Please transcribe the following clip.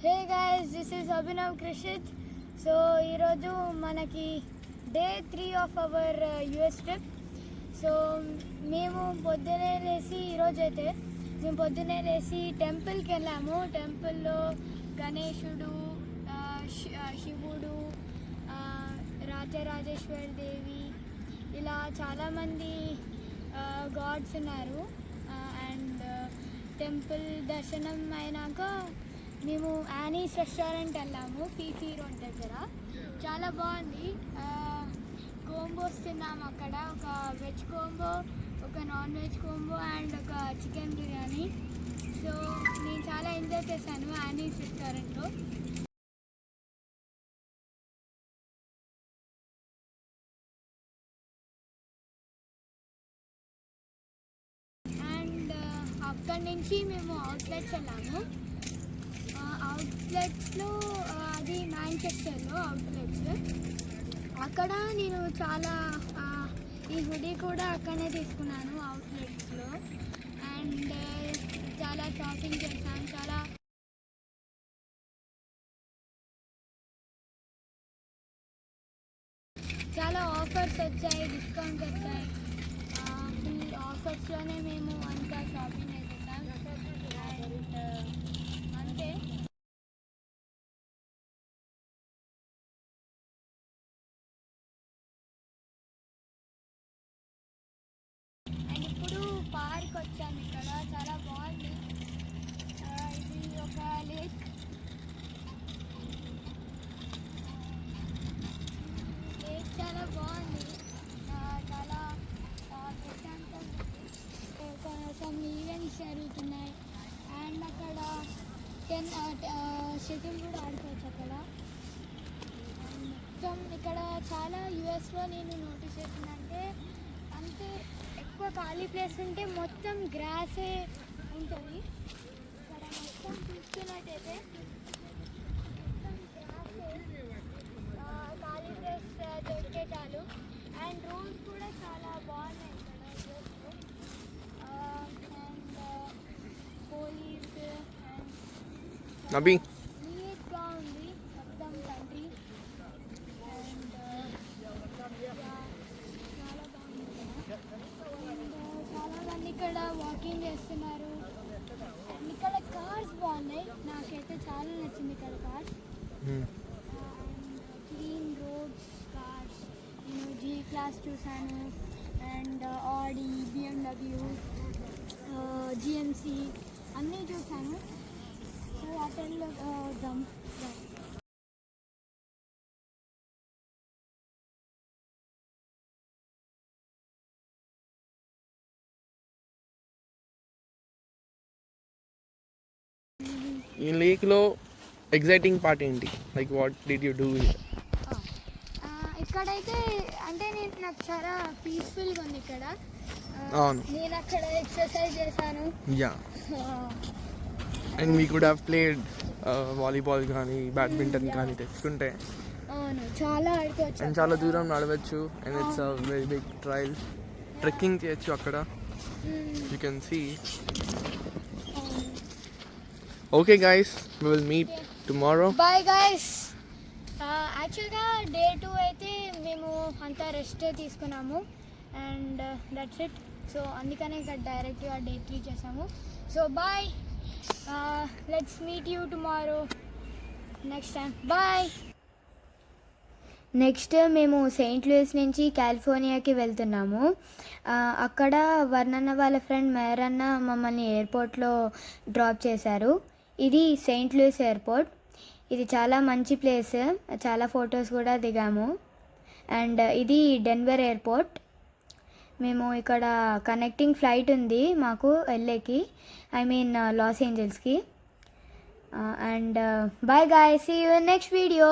Hey guys, this is Abhinav Krishith. So ఈరోజు మనకి day 3 of our US trip. So మేము పొద్దునే లేచి టెంపుల్కి వెళ్ళాము. టెంపుల్లో గణేశుడు, శివుడు, రాజరాజేశ్వరి దేవి, ఇలా చాలామంది గాడ్స్ ఉన్నారు. అండ్ టెంపుల్ దర్శనం అయినాక మేము యానీస్ రెస్టారెంట్ వెళ్ళాము, ఫీఫీ రోడ్ దగ్గర. చాలా బాగుంది. కోంబోస్ తిన్నాము అక్కడ. ఒక వెజ్ కోంబో, ఒక నాన్ వెజ్ కోంబో అండ్ ఒక చికెన్ బిర్యానీ. సో నేను చాలా ఎంజాయ్ చేశాను యానీస్ రెస్టారెంట్లో. అండ్ అక్కడి నుంచి మేము అవుట్లెట్స్ వెళ్ళాము. అవుట్లెట్స్లో అది మాంచెస్టర్లో అవుట్లెట్స్. అక్కడ నేను చాలా ఈ హుడీ కూడా అక్కడనే తీసుకున్నాను అవుట్లెట్స్లో. అండ్ చాలా షాపింగ్ చేశాను. చాలా ఆఫర్స్ వచ్చాయి, డిస్కౌంట్ వచ్చాయి. ఫుల్ ఆఫర్స్లోనే మేము అంతా షాపింగ్ చేసేసాం. అంతే. అండ్ ఇప్పుడు పార్క్ వచ్చాము. ఇక్కడ చాలా బాగుంది. ఇది ఒక లేక్. లేక్ చాలా బాగుంది. చాలా ప్రశాంతంగా ఉంది. కొన్ని ఈవెంట్స్ జరుగుతున్నాయి. అండ్ అక్కడ షటిల్ కూడా ఆడుకోవచ్చు అక్కడ. మొత్తం ఇక్కడ చాలా యుఎస్లో నేను నోటీస్ చేసిందంటే, అంతే ఎక్కువ ఖాళీ ప్లేస్ ఉంటే మొత్తం గ్రాసే ఉంటుంది. ఇక్కడ మొత్తం చూస్తున్నట్టయితే మొత్తం గ్రాసే, ఖాళీ ప్లేస్ దొరికే చాలు. అండ్ రూమ్స్ కూడా చాలా బాగున్నాయి ఇక్కడ యుఎస్లో. అండ్ పోలీస్ నబీ నీట్గా ఉంది మొత్తం కంట్రీ. అండ్ చాలా బాగుంది. అండ్ చాలామంది ఇక్కడ వాకింగ్ చేస్తున్నారు. అండ్ ఇక్కడ కార్స్ బాగున్నాయి. నాకైతే చాలా నచ్చింది ఇక్కడ cars. And clean roads, cars. నేను జీ క్లాస్ చూశాను. అండ్ ఆడి, బిఎండబ్ల్యూ, జిఎంసి అన్నీ చూశాను. సో అటెండ్లో వద్దాం. ఈ లేక్లో ఎగ్జైటింగ్ పార్ట్ ఏంటి? Like what did you do? ఇక్కడైతే అంటే నాకు చాలా పీస్ఫుల్గా ఉంది ఇక్కడ. అవును, నేను అక్కడ ఎక్సర్సైజ్ చేశాను. Yeah. And we could have played volleyball కానీ బ్యాడ్మింటన్ కానీ తెచ్చుకుంటే. అవును, చాలా ఆడుకోవచ్చు. అండ్ చాలా దూరం నడవచ్చు. And it's a very big trail. Trekking చేయొచ్చు అక్కడ. You can see. Okay guys, we will meet tomorrow. Bye guys. యాక్చువల్గా డే 2 అయితే మేము అంతా రెస్ట్ తీసుకున్నాము. And that's it. సో అందుకనే ఇక్కడ డైరెక్ట్గా డే 3 చేసాము. So bye. Let's meet you tomorrow next time. Bye. Next మేము సెయింట్ లూయిస్ నుంచి కాలిఫోర్నియాకి వెళ్తున్నాము. అక్కడ వర్ణన్న వాళ్ళ ఫ్రెండ్ మేరన్న మమ్మల్ని ఎయిర్పోర్ట్లో డ్రాప్ చేశారు. ఇది సెయింట్ లూయిస్ ఎయిర్పోర్ట్. ఇది చాలా మంచి ప్లేస్. చాలా ఫొటోస్ కూడా దిగాము. అండ్ ఇది డెన్వర్ ఎయిర్పోర్ట్. మేము ఇక్కడ కనెక్టింగ్ ఫ్లైట్ ఉంది మాకు LAకి, ఐ మీన్ లాస్ ఏంజల్స్కి. And bye guys, see you in next video.